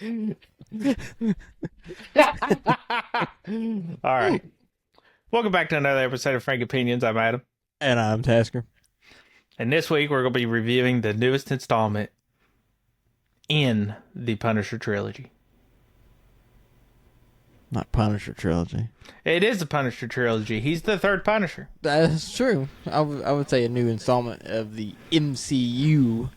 All right. Welcome back to another episode of Frank Opinions. I'm Adam. And I'm Tasker. And this week we're going to be reviewing the newest installment in the Punisher trilogy. Not Punisher trilogy. It is the Punisher trilogy. He's the third Punisher. That's true. I would say a new installment of the MCU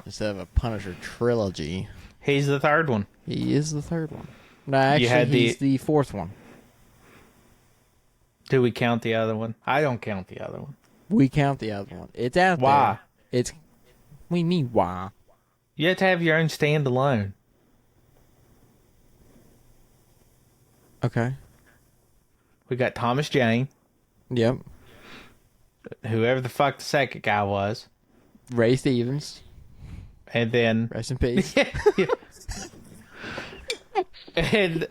instead of a Punisher trilogy. He's the third one. He is the third one. No, actually, he's the fourth one. Do we count the other one? I don't count the other one. We count the other one. It's out Why? there. What do you mean, why? You have to have your own standalone. Okay. We got Thomas Jane. Yep. Whoever the fuck the second guy was. Ray Stevens. And then... Rest in peace. and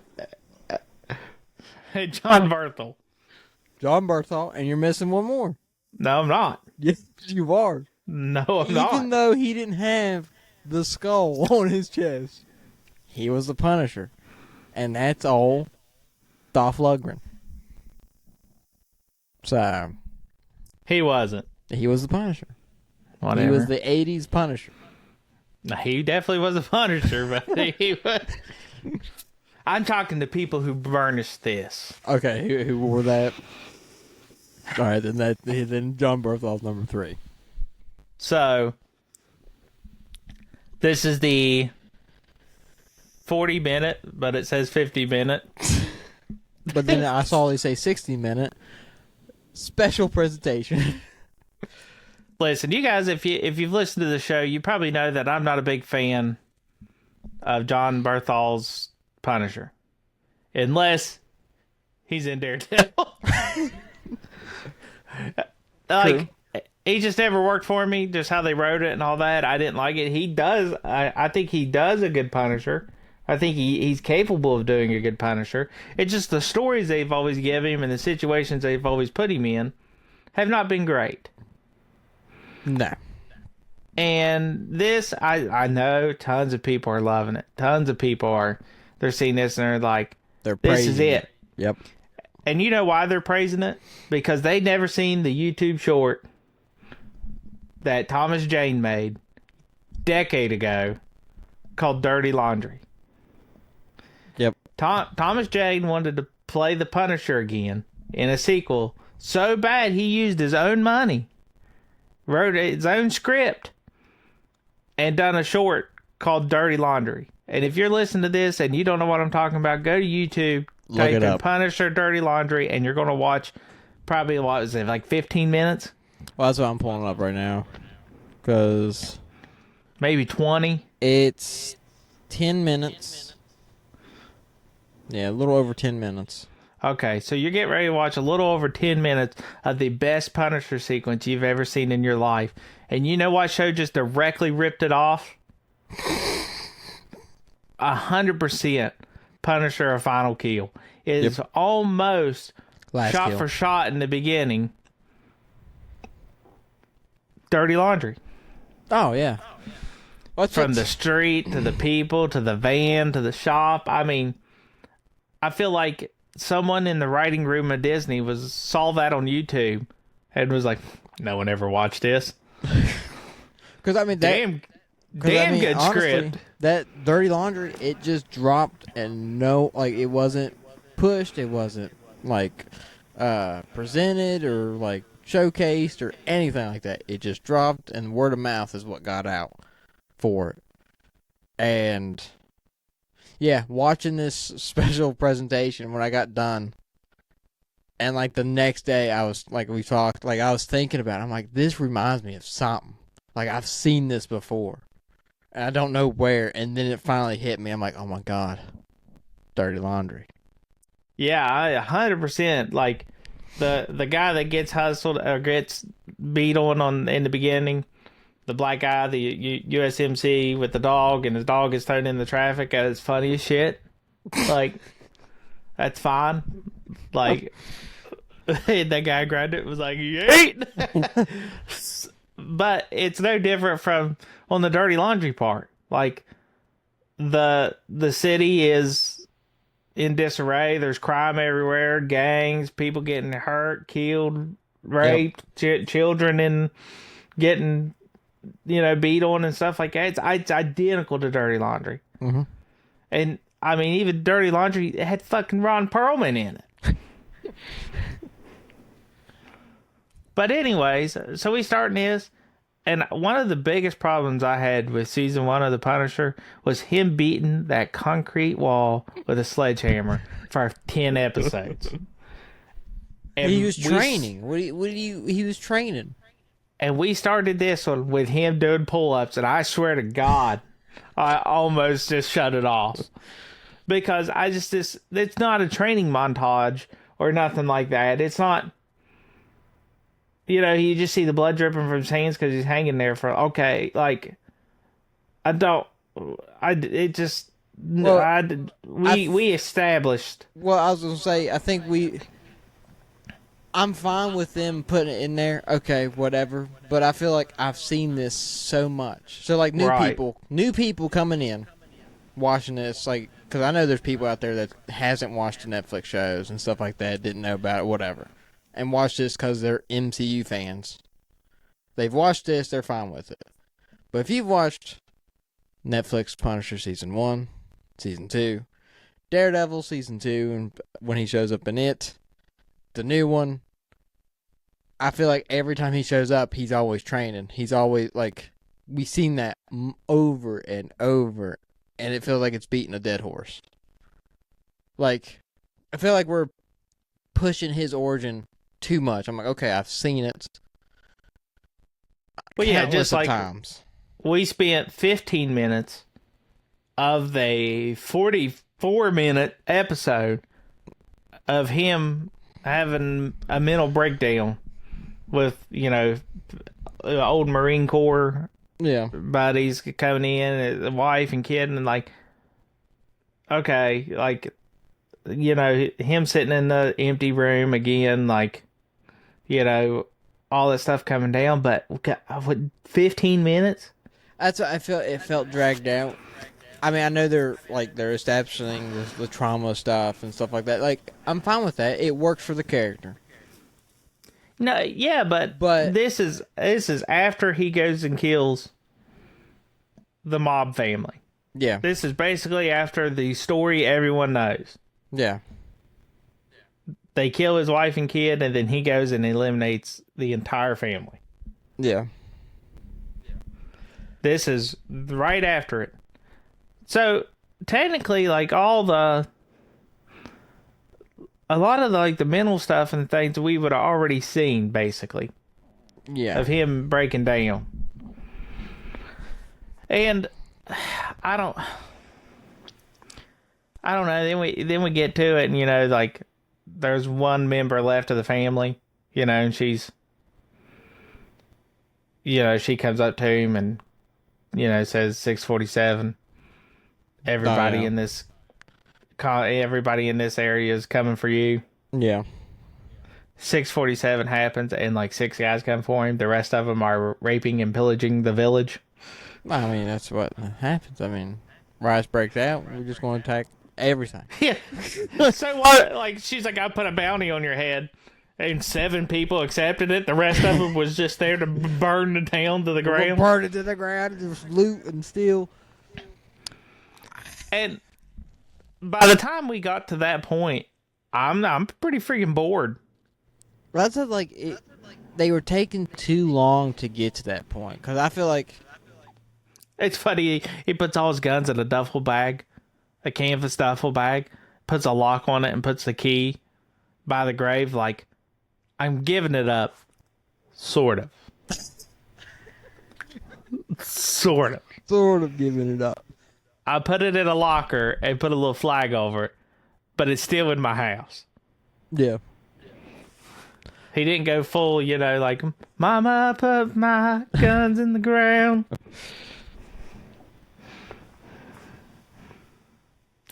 Jon Bernthal. Jon Bernthal, and you're missing one more. No, I'm not. Yes, you are. No, I'm not. Even though he didn't have the skull on his chest, he was the Punisher. And that's all Dolph Lundgren. So... He wasn't. He was the Punisher. Whatever. He was the 80s Punisher. No, he definitely was a Punisher, but he was... I'm talking to people who burnished this. Okay, who wore that? All right, then Jon Bernthal's number 3. So, this is the 40-minute, but it says 50-minute. But then I saw they say 60-minute special presentation. Listen, you guys, if you've listened to the show, you probably know that I'm not a big fan of Jon Bernthal's Punisher, unless he's in Daredevil. Like, he just never worked for me. Just how they wrote it and all that, I didn't like it. He does. I think he does a good Punisher. I think he's capable of doing a good Punisher. It's just the stories they've always given him and the situations they've always put him in have not been great. No. And this, I know tons of people are loving it. Tons of people are. They're seeing this and they're like, this is it. Yep. And you know why they're praising it? Because they never seen the YouTube short that Thomas Jane made a decade ago called Dirty Laundry. Yep. Thomas Jane wanted to play the Punisher again in a sequel so bad he used his own money, wrote his own script, and done a short called Dirty Laundry. And if you're listening to this and you don't know what I'm talking about, go to YouTube, type in Punisher Dirty Laundry, and you're going to watch probably, what was it, like 15 minutes? Well, that's what I'm pulling up right now. Because... Maybe 20? It's 10 minutes. Yeah, a little over 10 minutes. Okay, so you're getting ready to watch a little over 10 minutes of the best Punisher sequence you've ever seen in your life. And you know what show just directly ripped it off? 100% Punisher A Final Kill. It is almost Last shot kill. for shot in the beginning. Dirty Laundry. Oh, yeah. From the street to the people to the van to the shop. I mean, I feel like someone in the writing room of Disney saw that on YouTube and was like, no one ever watched this. Because, I mean, damn good honestly, script. That Dirty Laundry, it just dropped and it wasn't pushed. It wasn't, presented or, showcased or anything like that. It just dropped, and word of mouth is what got out for it. And, yeah, watching this special presentation when I got done, and, the next day I was, we talked, I was thinking about it. I'm like, this reminds me of something. I've seen this before. And I don't know where. And then it finally hit me. I'm like, oh my God. Dirty Laundry. Yeah, 100%. The guy that gets hustled or gets beat on in the beginning, the black guy, the USMC with the dog, and his dog is thrown in the traffic, it's funny as shit. That's fine. That guy grabbed it and was like, yeet! But it's no different from on the Dirty Laundry part. the city is in disarray. There's crime everywhere, gangs, people getting hurt, killed, raped, children and getting, beat on and stuff like that. It's identical to Dirty Laundry. Mm-hmm. And, I mean, even Dirty Laundry, it had fucking Ron Perlman in it. But anyways, so we start this, and one of the biggest problems I had with season 1 of The Punisher was him beating that concrete wall with a sledgehammer for 10 episodes. And he was training. He was training. And we started this one with him doing pull-ups, and I swear to God, I almost just shut it off. Because it's not a training montage or nothing like that. It's not, you just see the blood dripping from his hands because he's hanging there for, okay, like, we established. Well, I was going to say, I think I'm fine with them putting it in there. Okay, whatever. But I feel like I've seen this so much. So, like, new people coming in, watching this, like, because I know there's people out there that hasn't watched the Netflix shows and stuff like that, didn't know about it, whatever, and watch this because they're MCU fans. They've watched this, they're fine with it. But if you've watched Netflix Punisher Season 1, Season 2, Daredevil Season 2, and when he shows up in it, the new one, I feel like every time he shows up, he's always training. He's always, like, we've seen that over and over, and it feels like it's beating a dead horse. Like, I feel like we're pushing his origin too much. I'm like, okay, I've seen it. Well, yeah, just like times. We spent 15 minutes of the 44-minute episode of him having a mental breakdown with, old Marine Corps buddies coming in, the wife and kid, and like, okay, like, him sitting in the empty room again, like, all that stuff coming down, but what, 15 minutes? That's what I felt. It felt dragged out. I mean, I know they're establishing the trauma stuff and stuff like that. Like, I'm fine with that. It works for the character. No, yeah, but this is after he goes and kills the mob family. Yeah. This is basically after the story everyone knows. Yeah. They kill his wife and kid, and then he goes and eliminates the entire family. Yeah. This is right after it. So, technically, like, a lot of the mental stuff and things we would have already seen, basically. Yeah. Of him breaking down. And I don't know. Then we get to it, and like, there's one member left of the family, and she's, she comes up to him and, says 647. Everybody in this area is coming for you. Yeah. 647 happens, and like 6 guys come for him. The rest of them are raping and pillaging the village. I mean, that's what happens. I mean, riots breaks out. We're just going to attack everything. Yeah. So what? Like, she's like, I put a bounty on your head, and 7 people accepted it. The rest of them was just there to burn the town to the ground. Burn it to the ground, just loot and steal. And by the time we got to that point, I'm pretty freaking bored. That's like they were taking too long to get to that point, because I feel like it's funny. He puts all his guns in a duffel bag, a canvas duffel bag, puts a lock on it, and puts the key by the grave. Like, I'm giving it up, sort of, sort of giving it up. I put it in a locker and put a little flag over it, but it's still in my house. Yeah. He didn't go full, like, Mama, put my guns in the ground.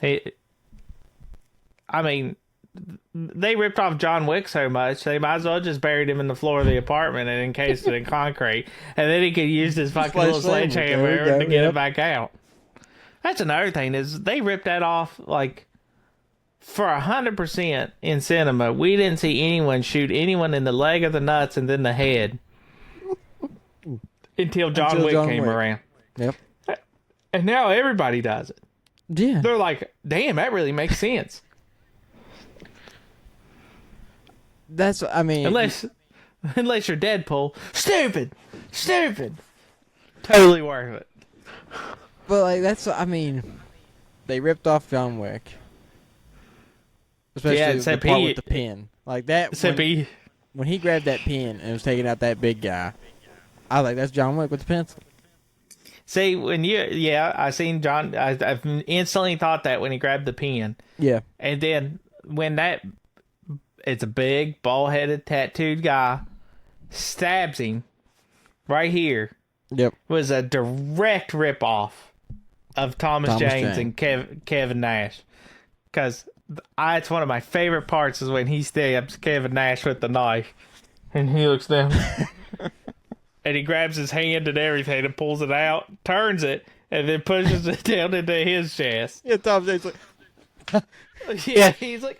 I mean, they ripped off John Wick so much, they might as well just buried him in the floor of the apartment and encased it in concrete, and then he could use his fucking little sledgehammer to get it back out. That's another thing is they ripped that off like for 100% in cinema. We didn't see anyone shoot anyone in the leg or the nuts and then the head until John Wick came around. Yep. And now everybody does it. Yeah. They're like, damn, that really makes sense. That's, I mean... Unless you're Deadpool. Stupid. Totally worth it. But, like, that's, I mean... They ripped off John Wick. Especially the part with the pin. Like, that... When he grabbed that pin and was taking out that big guy, I was like, that's John Wick with the pencil. See, I seen John... I've instantly thought that when he grabbed the pen. Yeah. And then when it's a big, bald-headed, tattooed guy, stabs him right here. Yep. Was a direct rip-off of Thomas Jane and Kevin Nash. Because it's one of my favorite parts is when he stabs Kevin Nash with the knife. And he looks down. And he grabs his hand and everything and pulls it out, turns it, and then pushes it down into his chest. Yeah, Thomas Jane's like... yeah, he's like...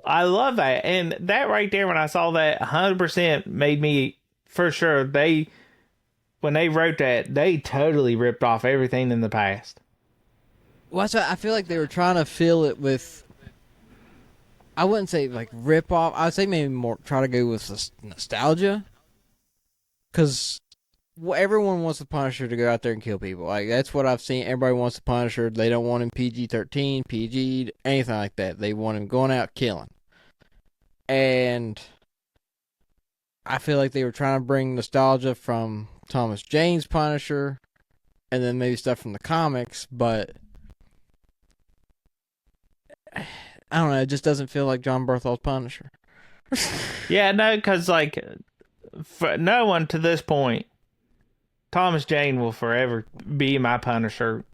I love that. And that right there, when I saw that, 100% made me, for sure, when they wrote that, they totally ripped off everything in the past. Well, I feel like they were trying to fill it with, I wouldn't say like rip off, I would say maybe more try to go with nostalgia. Because everyone wants the Punisher to go out there and kill people. Like, that's what I've seen. Everybody wants the Punisher. They don't want him PG-13, PG, anything like that. They want him going out killing. And I feel like they were trying to bring nostalgia from Thomas Jane's Punisher and then maybe stuff from the comics, but I don't know. It just doesn't feel like Jon Bernthal's Punisher. Yeah, no, because, like, for no one to this point, Thomas Jane will forever be my Punisher.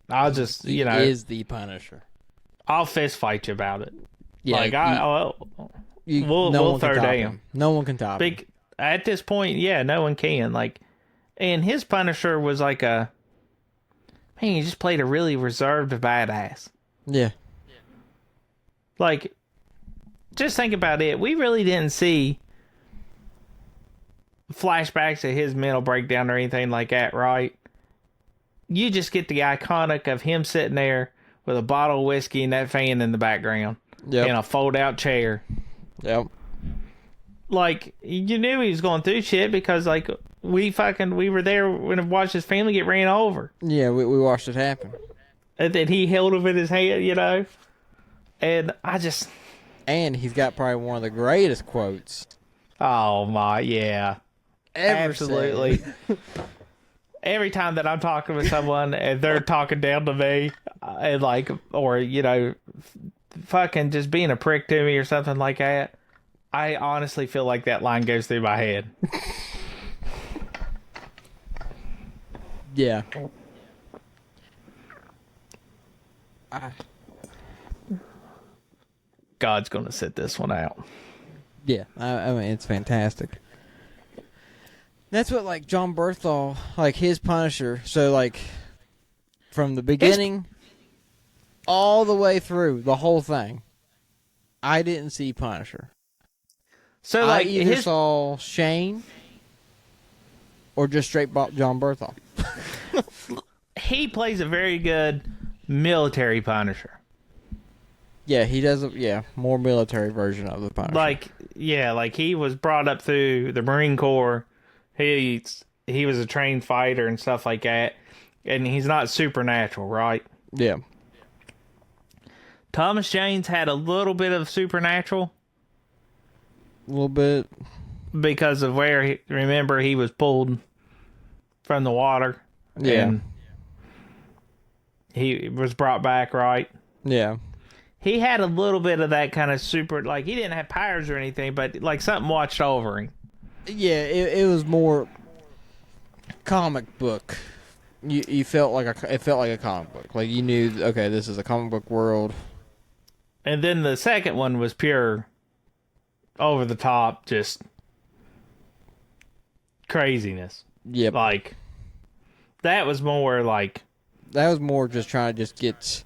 I'll just, He is the Punisher. I'll fist fight you about it. Yeah, like, we'll throw down. No one can top him. At this point, yeah, no one can. Like, and his Punisher was like he just played a really reserved badass. Yeah. Like, just think about it. We really didn't see flashbacks of his mental breakdown or anything like that, right? You just get the iconic of him sitting there with a bottle of whiskey and that fan in the background. Yep. And a fold-out chair. Yep. Like, you knew he was going through shit because, like, we were there when we watched his family get ran over. Yeah, we watched it happen. And then he held him in his hand, you know? And I just... And he's got probably one of the greatest quotes. Oh, my, yeah. Absolutely. Every time that I'm talking with someone and they're talking down to me, and like, or, you know, fucking just being a prick to me or something like that, I honestly feel like that line goes through my head. Yeah. God's gonna sit this one out. Yeah, I mean, it's fantastic. That's what, like, Jon Bernthal, like, his Punisher, so, like, from the beginning all the way through, the whole thing, I didn't see Punisher. So, like, I either saw Shane or just straight Jon Bernthal. He plays a very good military Punisher. Yeah, he does more military version of the Punisher. Like, yeah, like, he was brought up through the Marine Corps. He was a trained fighter and stuff like that. And he's not supernatural, right? Yeah. Thomas Jane's had a little bit of supernatural. A little bit. Because of where, remember, he was pulled from the water. Yeah. And he was brought back, right? Yeah. He had a little bit of that kind of super, like, he didn't have powers or anything, but, like, something watched over him. Yeah, it was more comic book. You felt like it felt like a comic book. Like, you knew, okay, this is a comic book world. And then the second one was pure over the top, just craziness. Yep. Like, That was more like That was more just trying to just get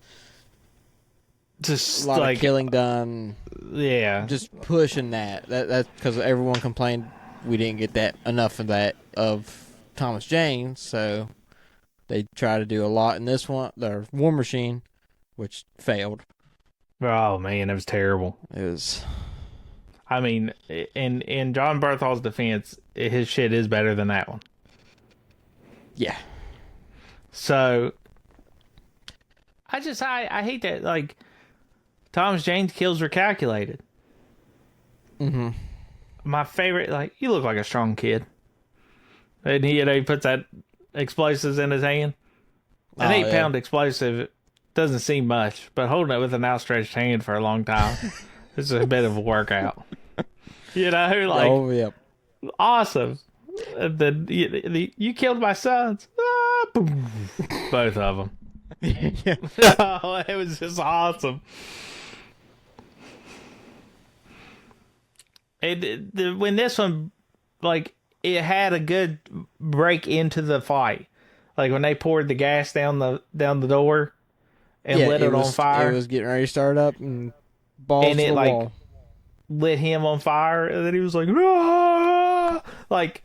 just a lot like of killing done. yeah. Just pushing that. That's because everyone complained we didn't get that enough of that of Thomas Jane, so they tried to do a lot in this one, the War Machine, which failed. Oh man, it was terrible. It was. I mean, in Jon Bernthal's defense, his shit is better than that one. Yeah. So I hate that like Thomas Jane's kills were calculated. Mm-hmm. My favorite, like, you look like a strong kid. And he puts that explosives in his hand. An 8-pound explosive doesn't seem much, but holding it with an outstretched hand for a long time is a bit of a workout. Like, oh, yep. Awesome. You killed my sons. Ah, boom. Both of them. Oh, it was just awesome. When this one, like, it had a good break into the fight. Like when they poured the gas down the door and lit it on fire. It was getting ready to start up and balls and to it the like wall. lit him on fire, and then he was like, "Ah!" Like,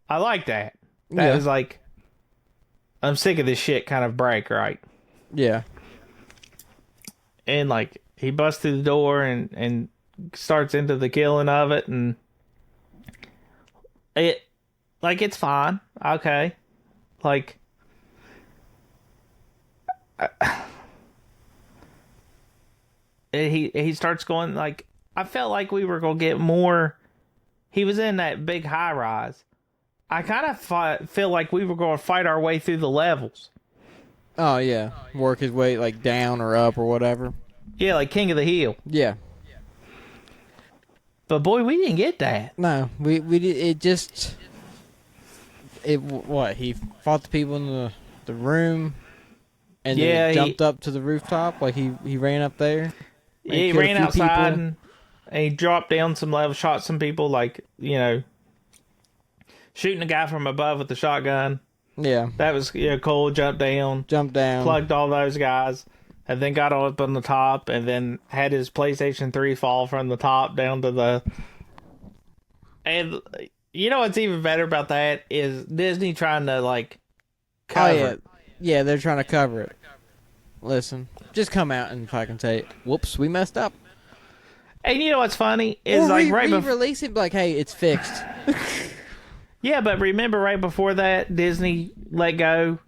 I like that. That was like, I'm sick of this shit kind of break, right? Yeah. And like he busts through the door and starts into the killing of it, and it's fine, okay, like he starts going, like, I felt like we were gonna get more. He was in that big high rise. I kind of feel like we were going to fight our way through the levels. Oh yeah, work his way like down or up or whatever. Yeah, like King of the Hill. Yeah. But boy, we didn't get that. No, we did. What, he fought the people in the room, and then he jumped up to the rooftop, like he ran up there. Yeah, he ran outside and he dropped down some levels, shot some people, like, shooting a guy from above with the shotgun. Yeah, that was cool. Jumped down, plugged all those guys, and then got up on the top, and then had his PlayStation 3 fall from the top down to the. And you know what's even better about that is Disney trying to like cover. Oh, yeah, they're trying to cover it. Listen, just come out and fucking say, "Whoops, we messed up." And you know what's funny is like right before release it, like, "Hey, it's fixed." Yeah, but remember right before that, Disney let go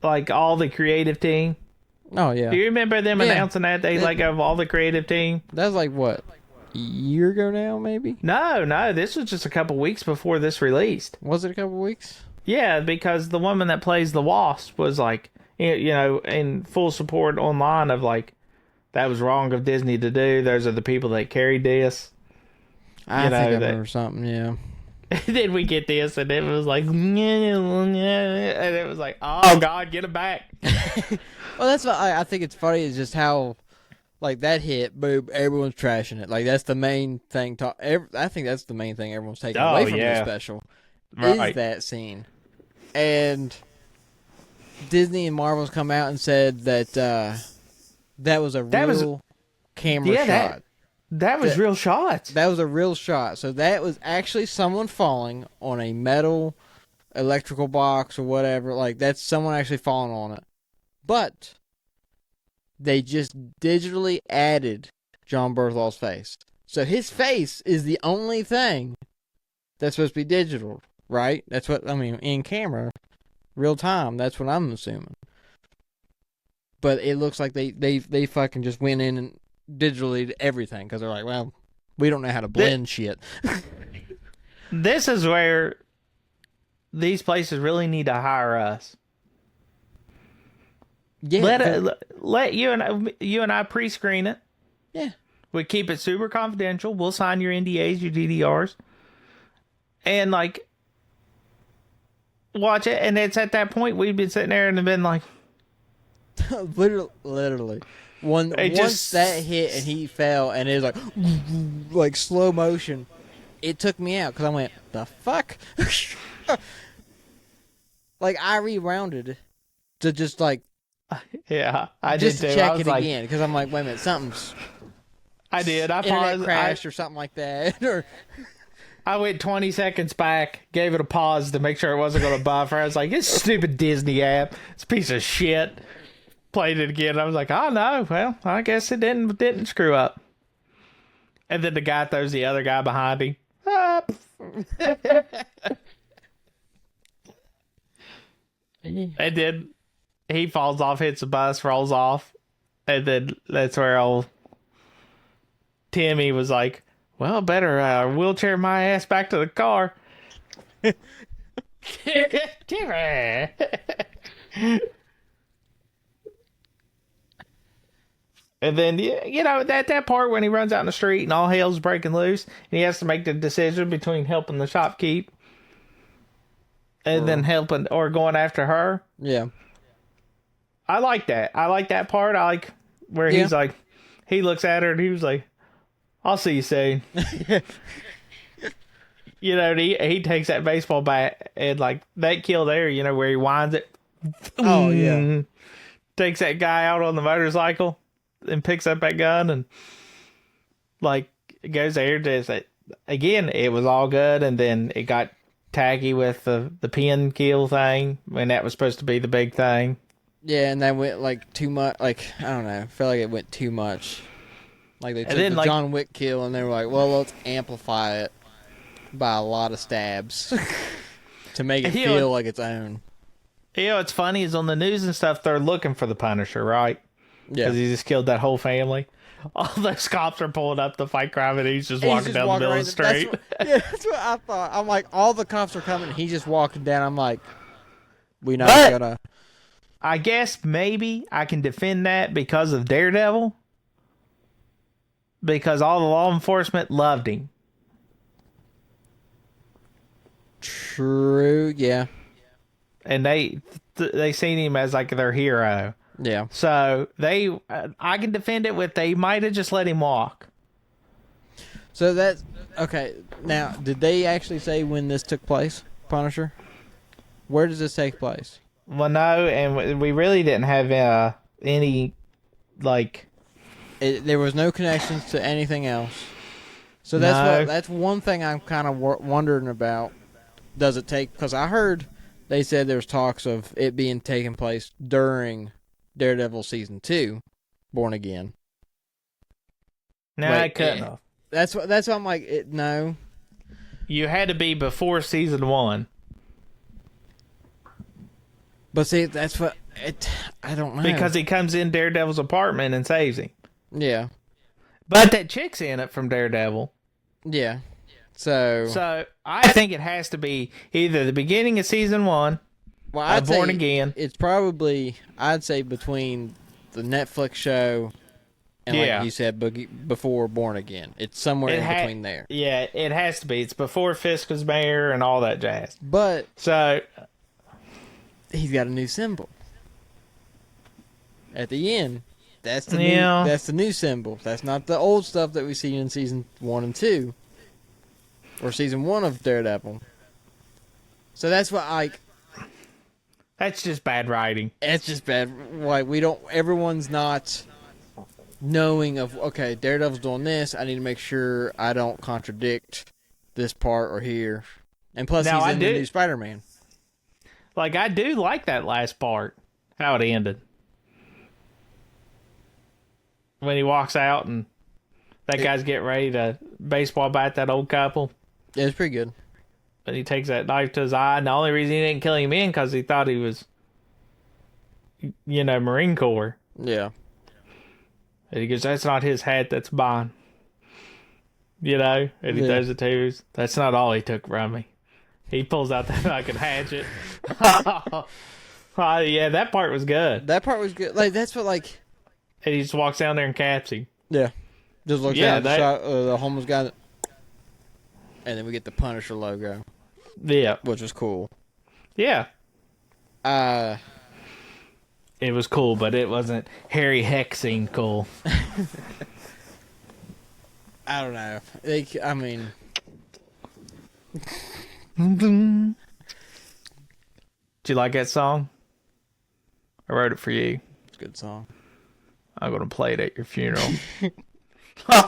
like all the creative team. Oh yeah. Do you remember them announcing that they let go of all the creative team? That was like what, a year ago now, maybe? No, this was just a couple weeks before this released. Was it a couple weeks? Yeah, because the woman that plays the Wasp was like, in full support online of like, that was wrong of Disney to do. Those are the people that carried this. I think I remember something, yeah. And then we get this, and it was like, and it was like, oh God, get it back. Well, that's what I think it's funny is just how, like, that hit, boom, everyone's trashing it. Like, that's the main thing. I think that's the main thing everyone's taking away from this special. Right. Is that scene. And Disney and Marvel's come out and said that that was a real camera shot. That was real shots. That was a real shot. So that was actually someone falling on a metal electrical box or whatever. Like, that's someone actually falling on it. But they just digitally added Jon Bernthal's face. So his face is the only thing that's supposed to be digital, right? That's what, I mean, in camera, real time, that's what I'm assuming. But it looks like they fucking just went in and digitally everything, because they're like, well, we don't know how to blend shit. This is where these places really need to hire us. Yeah, let you and I pre-screen it. Yeah, we keep it super confidential. We'll sign your NDAs, your DDRs, and like watch it. And it's at that point we've been sitting there and been like, literally. Once that hit and he fell and it was like slow motion, it took me out because I went, the fuck? like I rewounded to just like Yeah, I just did to too. I check was it like, again because I'm like, wait a minute, something's I did. I internet paused. crashed or something like that. Or I went 20 seconds back, gave it a pause to make sure it wasn't going to buffer. I was like, this stupid Disney app, it's a piece of shit. Played it again. I was like, oh no, well, I guess it didn't screw up. And then the guy throws the other guy behind him. Ah. And then he falls off, hits the bus, rolls off. And then that's where old Timmy was like, well, better wheelchair my ass back to the car. Timmy. And then, you know, that part when he runs out in the street and all hell's breaking loose, and he has to make the decision between helping the shopkeep and then helping or going after her. yeah, I like that. I like that part. I like where he's like, he looks at her and he was like, I'll see you soon. You know, he takes that baseball bat and like that kill there, you know, where he winds it. oh yeah, Takes that guy out on the motorcycle and picks up that gun and like goes there. Does it again? It was all good, and then it got tacky with the pin kill thing when that was supposed to be the big thing. yeah, and that went like too much. Like I don't know, I felt like it went too much. Like they took then, the like, John Wick kill, and they were like, well, let's amplify it by a lot of stabs to make it feel like its own. You know, what's funny is on the news and stuff, they're looking for the Punisher, right? Yeah, Because he just killed that whole family. All those cops are pulling up to fight crime, and he's just walking down the middle of the street. That's what I thought. I'm like, all the cops are coming. He's just walking down. I'm like, we not But gonna. I guess maybe I can defend that because of Daredevil. Because all the law enforcement loved him. True. Yeah. And they seen him as like their hero. Yeah. So I can defend it with they might have just let him walk. So that's okay. Now, did they actually say when this took place, Punisher? Where does this take place? Well, no, and we really didn't have any like. There was no connections to anything else. So that's one thing I'm kind of wondering about. Does it take? Because I heard they said there was talks of it being taking place during Daredevil season 2, Born Again. No, I couldn't have. That's what I'm like. No, You had to be before season 1. but see, that's what I don't know Because he comes in Daredevil's apartment and saves him. Yeah, But that chick's in it from Daredevil. yeah. So I think it has to be either the beginning of season 1 well, I'd Born say Again. It's probably, I'd say, between the Netflix show and, like you said, before Born Again. It's somewhere in between there. Yeah, it has to be. It's before Fisk was mayor and all that jazz. But So he's got a new symbol at the end. That's the Yeah. new. That's the new symbol. That's not the old stuff that we see in season 1 and 2, or season 1 of Daredevil. So that's what that's just bad writing. It's just bad. Like everyone's not knowing of, okay, Daredevil's doing this. I need to make sure I don't contradict this part or here. And plus, Now, he's in the new Spider-Man. Like, I do like that last part, how it ended. When he walks out and that guy's getting ready to baseball bat that old couple. Yeah, it's pretty good. And he takes that knife to his eye, and the only reason he didn't kill him in because he thought he was, Marine Corps. Yeah. And he goes, that's not his hat, that's mine. And he throws it to him. That's not all he took from me. He pulls out that fucking hatchet. Yeah, that part was good. That part was good. Like, that's what, like... And he just walks down there and caps him. Yeah. Just looks at the homeless guy. And then we get the Punisher logo. Yeah. Which was cool. Yeah. It was cool, but it wasn't Harry Hexing cool. I don't know. I mean... Do you like that song? I wrote it for you. It's a good song. I'm gonna play it at your funeral.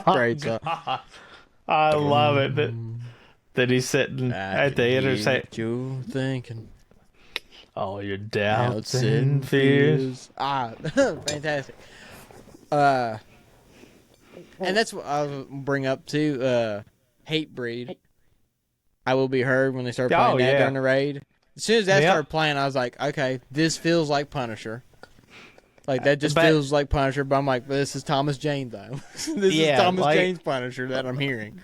Great song. I love it that he's sitting at the intersection. You thinking All your doubts and fears. Fantastic. And that's what I was bring up too. Hatebreed. I Will Be Heard when they started playing that during the raid. As soon as that started playing, I was like, okay, this feels like Punisher. Like, that just feels like Punisher, but I'm like, this is Thomas Jane, though. This is Thomas Jane's Punisher that I'm hearing.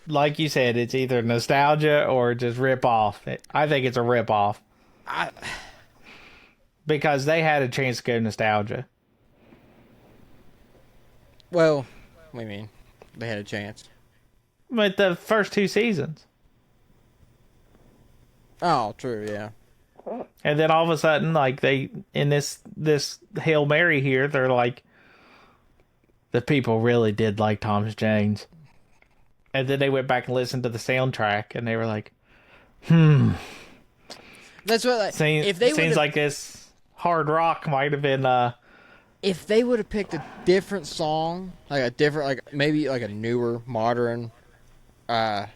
Like you said, it's either nostalgia or just rip-off. I think it's a rip-off. Because they had a chance to go nostalgia. Well, what do you mean? They had a chance. But the first 2 seasons. Oh, true, yeah. And then all of a sudden, like, they, in this Hail Mary here, they're like, the people really did like Thomas Jane's. And then they went back and listened to the soundtrack, and they were like, That's what, like, seems like this hard rock might have been, if they would have picked a different song, like a different, like, maybe like a newer, modern, hard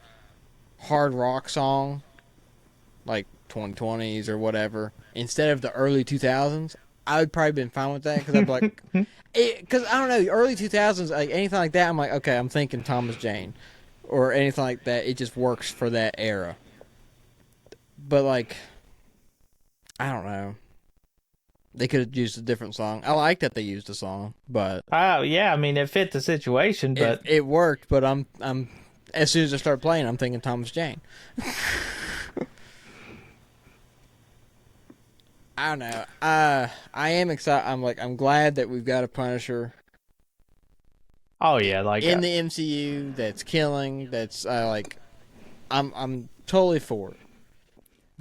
rock song, like 2020s or whatever, instead of the early 2000s, I would probably been fine with that, because I'd be like, because I don't know, the early 2000s, like anything like that, I'm like, okay, I'm thinking Thomas Jane, or anything like that. It just works for that era. But like, I don't know. They could have used a different song. I like that they used a song, but oh yeah, I mean it fit the situation, but it worked. But I'm as soon as I start playing, I'm thinking Thomas Jane. I don't know. I am excited. I'm glad that we've got a Punisher. Oh yeah, like in the MCU that's killing. That's I'm totally for it.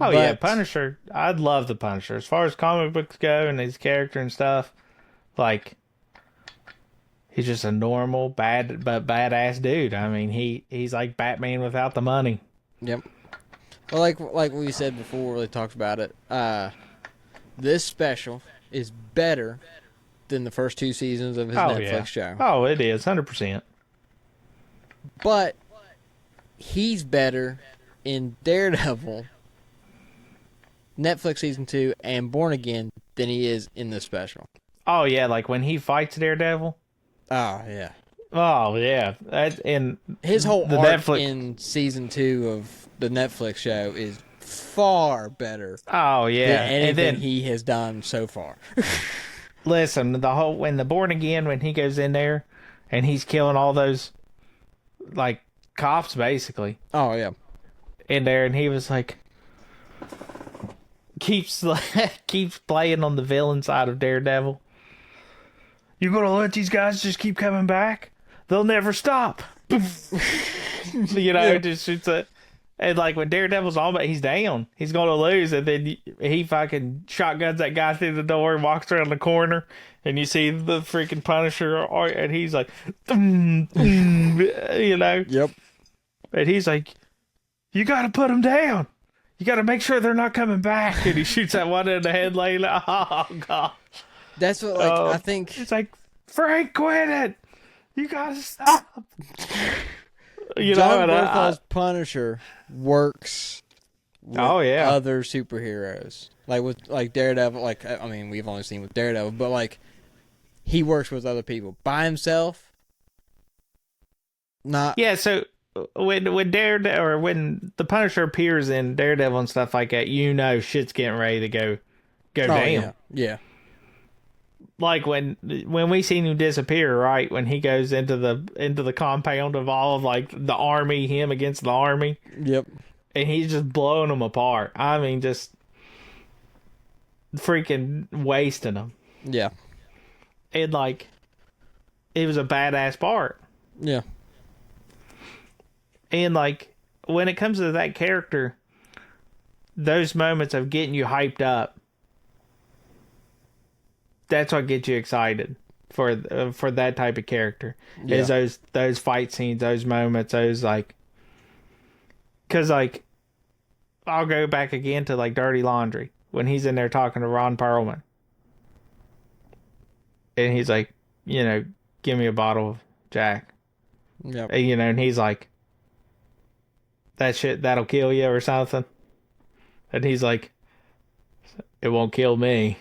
Oh yeah, Punisher. I'd love the Punisher. As far as comic books go and his character and stuff, like he's just a normal badass dude. I mean, he's like Batman without the money. Yep. Well, like we said before, we talked about it. This special is better than the first 2 seasons of his Netflix show. Oh, it is 100%. But he's better in Daredevil, Netflix season 2, and Born Again than he is in this special. Oh yeah, like when he fights Daredevil. Oh yeah. Oh yeah, and his whole arc in season 2 of the Netflix show is far better. Oh yeah, than anything he has done so far. Listen, when the Born Again, when he goes in there and he's killing all those like cops basically. Oh yeah. In there, and he was like keeps playing on the villain side of Daredevil. You gonna let these guys just keep coming back? They'll never stop. You know, just shoots it. And like when Daredevil's on, but he's down, he's gonna lose, and then he fucking shotguns that guy through the door and walks around the corner, and you see the freaking Punisher, and he's like, you know, yep. And he's like, you gotta put them down. You gotta make sure they're not coming back. And he shoots that one in the head, like, oh god. That's what, like, I think it's like, Frank, quit it. You gotta stop. You Jon Bernthal's Punisher works with yeah, other superheroes. Like with Daredevil, like, I mean, we've only seen with Daredevil, but like he works with other people. By himself, not. Yeah, so when Daredevil, or when the Punisher appears in Daredevil and stuff like that, you know shit's getting ready to go down. Yeah. Like when we seen him disappear, right? When he goes into the compound of all of like the army, him against the army. Yep. And he's just blowing them apart. I mean, just freaking wasting them. Yeah. And like, it was a badass part. Yeah. And like, when it comes to that character, those moments of getting you hyped up, that's what gets you excited for that type of character. Yeah. Is those fight scenes, those moments, those like, because like, I'll go back again to like Dirty Laundry. when he's in there talking to Ron Perlman. And he's like, give me a bottle of Jack. Yep. And, and he's like, that shit, that'll kill you or something. And he's like, it won't kill me.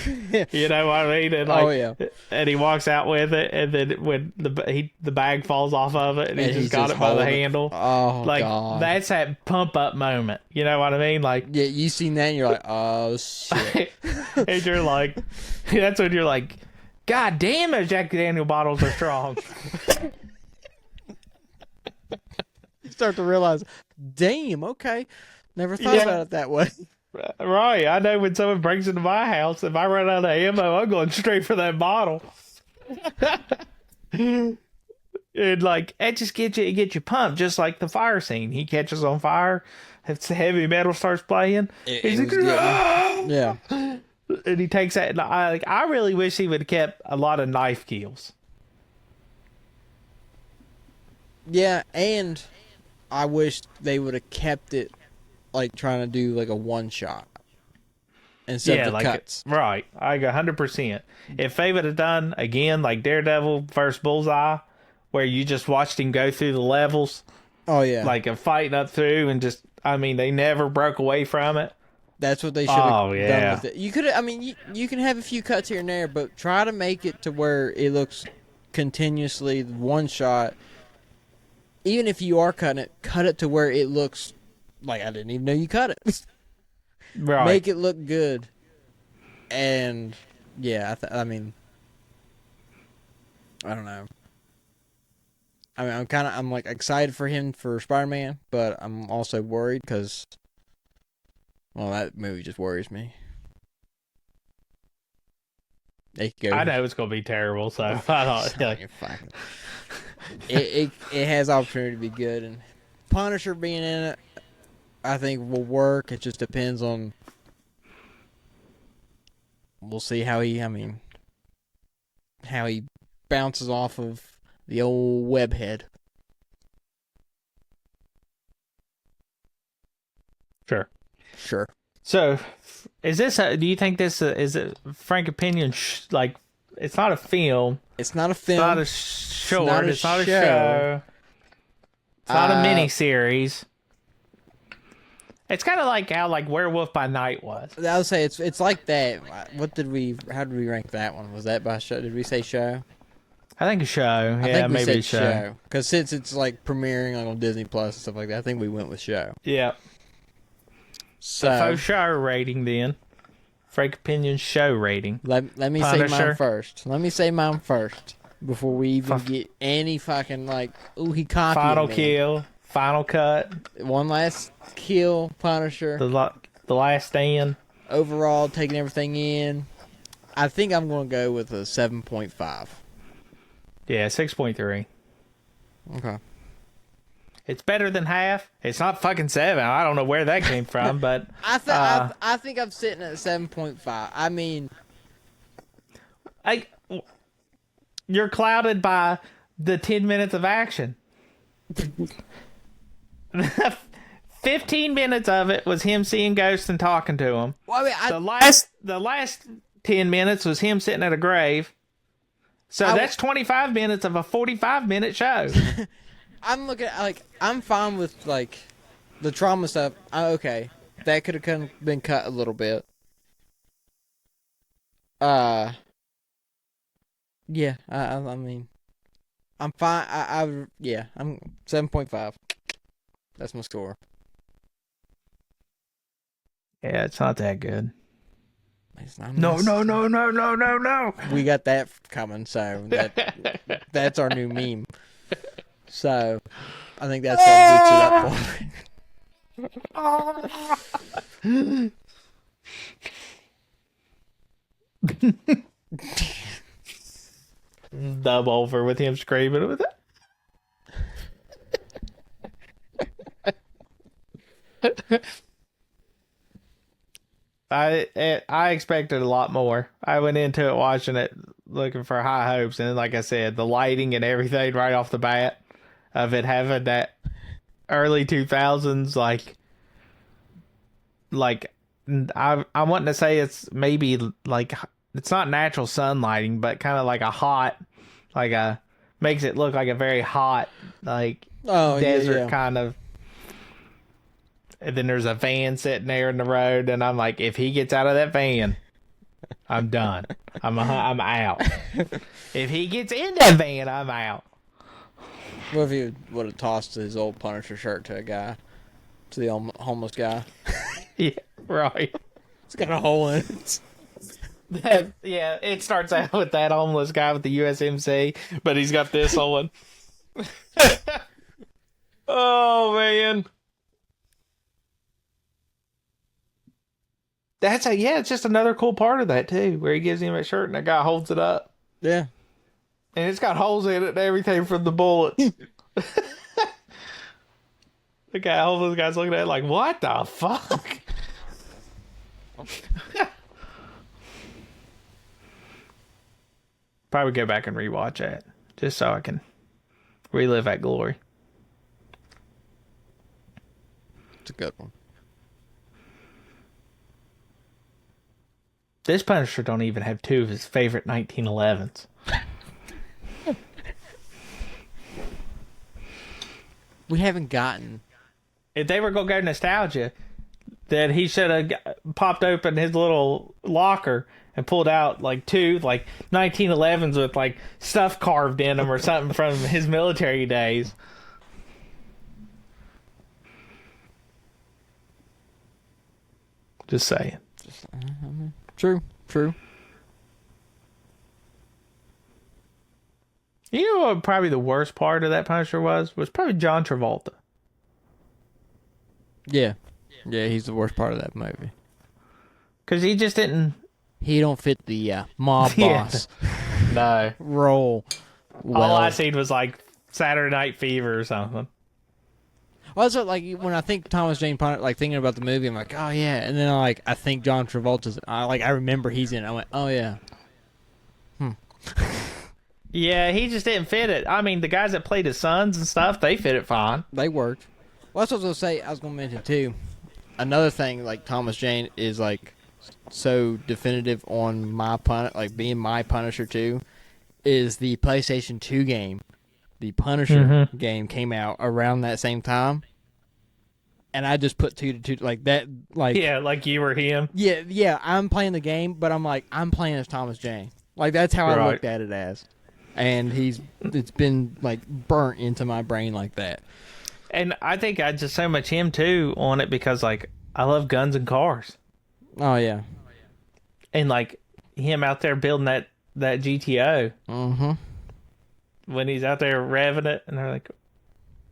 You know what I mean? And Oh, yeah. And he walks out with it, and then when the bag falls off of it, and he just got it by the handle. Oh, like, God. That's that pump up moment. You know what I mean? Like, Yeah, you seen that and you're like, oh, shit. and you're like, that's when you're like, God damn, those Jack Daniel bottles are strong. You start to realize, damn, okay. Never thought about it that way. Right. I know when someone breaks into my house, if I run out of ammo, I'm going straight for that bottle. And like, it just gets you pumped, just like the fire scene. He catches on fire, it's heavy metal starts playing. He's like, yeah. And he takes that. And I really wish he would have kept a lot of knife kills. Yeah, and I wish they would have kept it like trying to do like a one shot instead of the cuts. Right. I go 100%. If they would have done again like Daredevil versus Bullseye, where you just watched him go through the levels. Oh yeah. Like a fighting up through and just, they never broke away from it. That's what they should have done yeah. with it. You could, you can have a few cuts here and there, but try to make it to where it looks continuously one shot. Even if you are cutting it, cut it to where it looks like I didn't even know you cut it. Right. Make it look good. And yeah, I don't know. I'm like excited for him for Spider-Man, but I'm also worried because, well, that movie just worries me. I know it's gonna be terrible, so I don't. It has opportunity to be good, and Punisher being in it, I think will work. It just depends on. We'll see how he bounces off of the old webhead. Sure. So, is this? Do you think this is a Frank opinion? Like, it's not a film. It's not a film. It's not a short. It's not a show. It's not a mini series. It's kind of like how Werewolf by Night was. I would say it's like that. How did we rank that one? Was that by show? Did we say show? I think a show. I Yeah, think we maybe said a show. Because since it's like premiering on Disney Plus and stuff like that, I think we went with show. Yeah. So faux show rating then. Frank opinion show rating. Let me say mine first. Let me say mine first before we even get any fucking he cocky. Final kill. Final cut. One last kill, Punisher. The last stand. Overall, taking everything in, I think I'm going to go with a 7.5. Yeah, 6.3. Okay. It's better than half. It's not fucking 7. I don't know where that came from, but I think I'm sitting at 7.5. I mean, you're clouded by the 10 minutes of action. 15 minutes of it was him seeing ghosts and talking to him. Well, The last 10 minutes was him sitting at a grave. So that's 25 minutes of a 45-minute show. I'm looking at, I'm fine with, the trauma stuff. Okay. That could have been cut a little bit. Yeah, I mean, I'm fine. I'm 7.5. That's my score. Yeah, it's not that good. It's not No. We got that coming, so that's our new meme. So, I think that's what boots it up for. Dub over with him screaming with it. I expected a lot more. I went into it watching it looking for high hopes, and like I said, the lighting and everything right off the bat of it having that early 2000s like I want to say it's maybe like it's not natural sunlighting, but kind of like a hot, like a makes it look like a very hot like desert kind of. And then there's a van sitting there in the road, and I'm like, if he gets out of that van, I'm done. I'm out. If he gets in that van, I'm out. What if he would have tossed his old Punisher shirt to a guy, to the homeless guy? Yeah, right. It's got a hole in it. Yeah, it starts out with that homeless guy with the USMC, but he's got this on. Oh, man. It's just another cool part of that, too, where he gives him a shirt and that guy holds it up. Yeah. And it's got holes in it and everything from the bullets. The guy, all those guys looking at it like, what the fuck? Probably go back and rewatch that just so I can relive that glory. It's a good one. This Punisher don't even have two of his favorite 1911s. We haven't gotten. If they were going to go nostalgia, then he should have popped open his little locker and pulled out like two like 1911s with like stuff carved in them or something from his military days. Just saying. True. You know what probably the worst part of that Punisher was probably John Travolta. Yeah, he's the worst part of that movie. Because he just didn't... He don't fit the mob boss no role well. All I seen was like Saturday Night Fever or something. Also, like when I think Thomas Jane Punisher, like thinking about the movie, I'm like, oh yeah, and then I think John Travolta's. I remember he's in it. I went, oh yeah. Yeah, he just didn't fit it. I mean, the guys that played his sons and stuff, they fit it fine. They worked. Well, that's what I was gonna say. I was gonna mention too. Another thing, like Thomas Jane is like so definitive on being my Punisher too, is the PlayStation 2 game. The Punisher game came out around that same time, and I just put two to two like that. Like like you were him. Yeah. I'm playing the game, but I'm like I'm playing as Thomas Jane. Like that's how I looked at it as, and it's been like burnt into my brain like that. And I think I just so much him too on it because like I love guns and cars. Oh yeah, and like him out there building that GTO. Mm-hmm. When he's out there revving it, and they're like,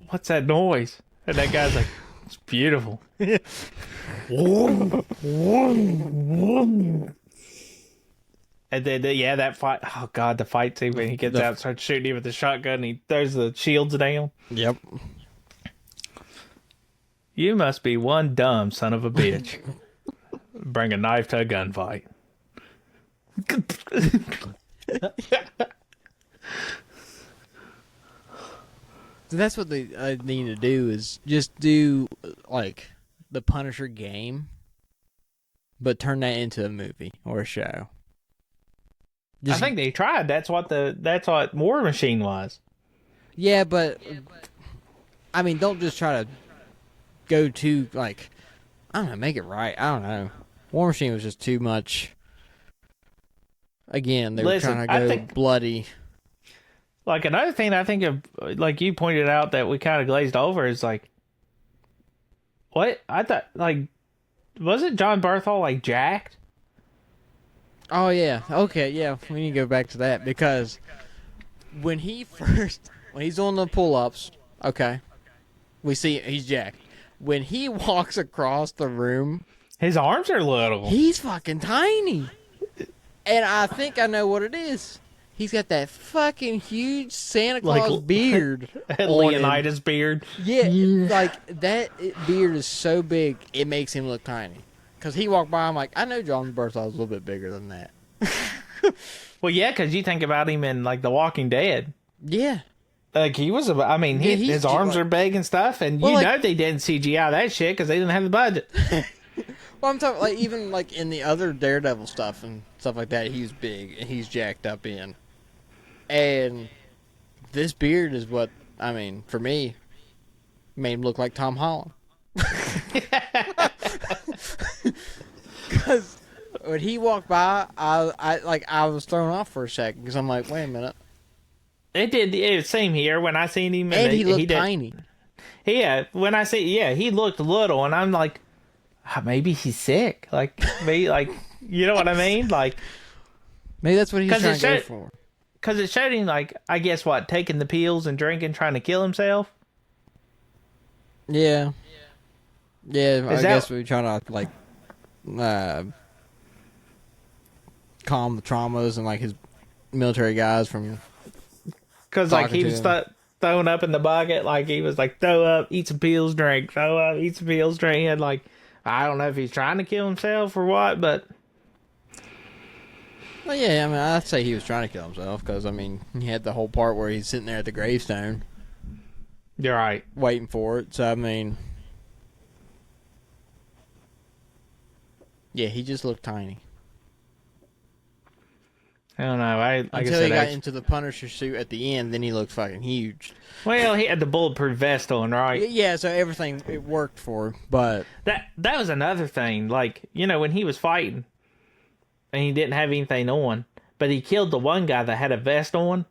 "What's that noise?" And that guy's like, "It's beautiful." And then, that fight. Oh God, the fight scene when he gets out, and starts shooting him with the shotgun, and he throws the shields down. Yep. You must be one dumb son of a bitch. Bring a knife to a gunfight. So that's what they need to do is just do like the Punisher game, but turn that into a movie or a show. I think they tried. That's what War Machine was. Yeah, but I mean, don't just try to go to like I don't know, make it right. I don't know. War Machine was just too much. Again, they were trying to go bloody. Like another thing I think of, like you pointed out that we kind of glazed over is like, what I thought like, wasn't Jon Bernthal like jacked? Oh yeah, okay, yeah. We need to go back to that because when he's on the pull-ups, okay, we see he's jacked. When he walks across the room, his arms are little. He's fucking tiny, and I think I know what it is. He's got that fucking huge Santa Claus beard. Leonidas beard. Yeah, like that beard is so big, it makes him look tiny. Because he walked by, I'm like, I know Jon Bernthal is a little bit bigger than that. Well, yeah, because you think about him in, like, The Walking Dead. Yeah. Like, he was, I mean, his arms are big and stuff, and you know they didn't CGI that shit because they didn't have the budget. Well, I'm talking like even like in the other Daredevil stuff and stuff like that. He's big and he's jacked up in, and this beard is what I mean for me made him look like Tom Holland. Because when he walked by, I was thrown off for a second because I'm like, wait a minute. It did. It same here when I seen him, And he looked tiny. Yeah, when I say he looked little, and I'm like, maybe he's sick. Like maybe you know what I mean? Like maybe that's what he's trying to go for. Because it showed him I guess taking the pills and drinking, trying to kill himself. Yeah. Yeah, I guess we're trying to calm the traumas and his military guys from. Because he was throwing up in the bucket, he was throw up, eat some pills, drink, throw up, eat some pills, drink. He had I don't know if he's trying to kill himself or what, but. Well, yeah, I mean, I'd say he was trying to kill himself because, I mean, he had the whole part where he's sitting there at the gravestone. You're right. Waiting for it, so I mean. Yeah, he just looked tiny. I don't know. Until he got into the Punisher suit at the end, then he looked fucking huge. Well, he had the bulletproof vest on, right? Yeah, so everything, it worked for him, but... That was another thing. When he was fighting, and he didn't have anything on, but he killed the one guy that had a vest on.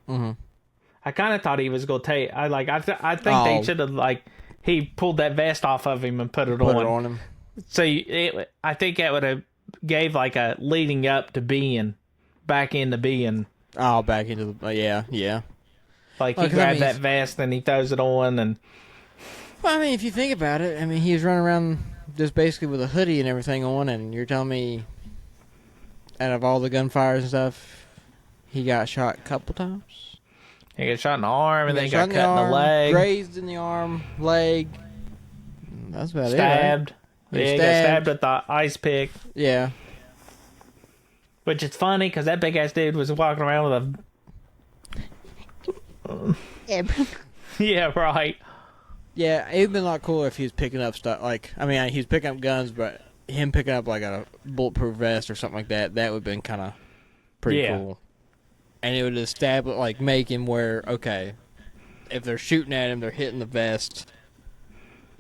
Mm-hmm. I kind of thought he was going to take... I think they should have, he pulled that vest off of him and put it on him. So I think that would have gave a leading up to being... back into being. Oh, back into the... yeah. He grabbed that vest and he throws it on and... Well, I mean, if you think about it, I mean, he was running around just basically with a hoodie and everything on, and you're telling me out of all the gunfires and stuff, he got shot a couple times? He got shot in the arm and then he got cut in the leg. Grazed in the arm, leg. That's about stabbed. it, right? He got stabbed with the ice pick. Yeah. Which is funny because that big ass dude was walking around with a. Yeah, right. Yeah, it would have been a lot cooler if he was picking up stuff. He was picking up guns, but him picking up a bulletproof vest or something like that, that would have been kind of pretty cool. And it would establish, make him where, okay, if they're shooting at him, they're hitting the vest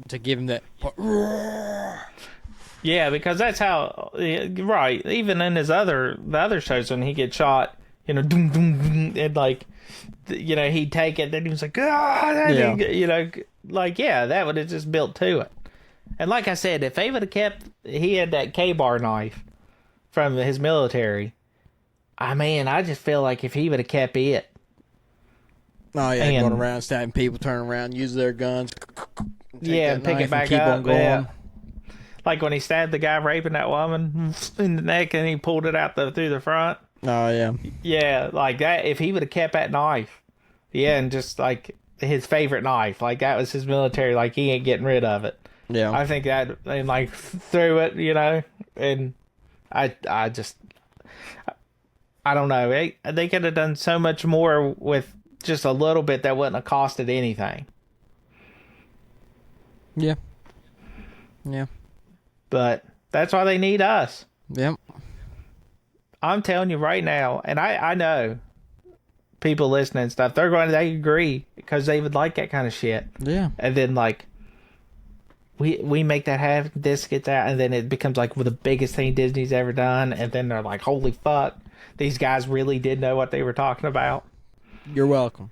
to give him that. Yeah, because that's how, right, even in the other shows when he gets shot, doom, doom, doom, and he'd take it, then he was like, that would have just built to it. And like I said, if they would have kept, he had that K-bar knife from his military, I just feel like if he would have kept it. Oh, yeah, going around, stabbing people, turning around, use their guns. And pick it back keep up. On going. Yeah. Like when he stabbed the guy raping that woman in the neck and he pulled it out through the front. Oh, yeah. Yeah, like that. If he would have kept that knife, and just his favorite knife, that was his military, he ain't getting rid of it. Yeah. I think that, and threw it, and I don't know. They could have done so much more with just a little bit that wouldn't have costed anything. Yeah. Yeah. But that's why they need us. Yep. I'm telling you right now, and I know people listening and stuff, they agree because they would like that kind of shit. Yeah. And then we make that happen, this gets out, and then it becomes the biggest thing Disney's ever done, and then they're like, holy fuck, these guys really did know what they were talking about. You're welcome.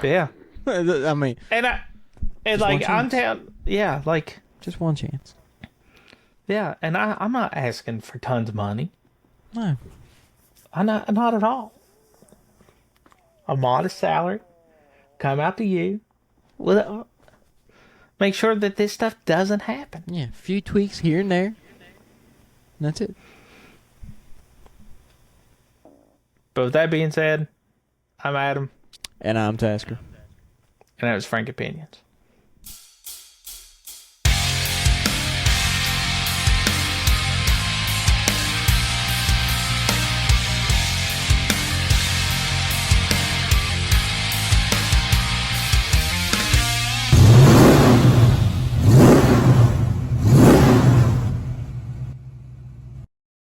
Yeah. I mean, I'm telling, just one chance. Yeah, and I'm not asking for tons of money. No. I'm not at all. A modest salary, come out to you, make sure that this stuff doesn't happen. Yeah, a few tweaks here and there. And that's it. But with that being said, I'm Adam. And I'm Tasker. And that was Frank Opinions.